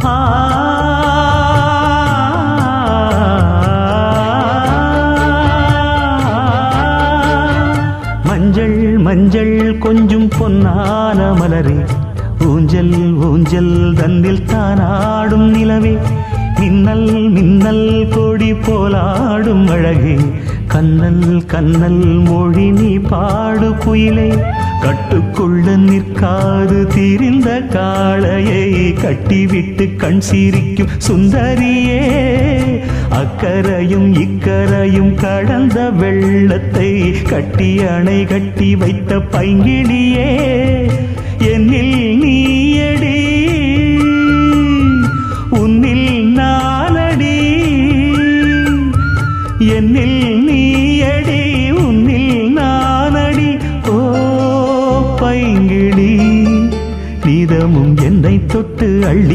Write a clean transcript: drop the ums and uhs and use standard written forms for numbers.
ஆ மஞ்சள் மஞ்சள் கொஞ்சம் பொன்னான மலரே, ஊஞ்சல் ஊஞ்சல் தன்னில் தானாடும் நிலவே, மின்னல் மின்னல் கொடி போலாடும் அழகே, கண்ணல் கண்ணல் மொழி நீ பாடு குயிலே, கட்டுக்குள்ள நிற்காது தீரிந்த காளையை கட்டிவிட்டு கண் சிரிக்கும் சுந்தரியே, அக்கரையும் இக்கரையும் கடந்த வெள்ளத்தை கட்டி அணை கட்டி வைத்த பைங்கிளியே, என்னில் நீ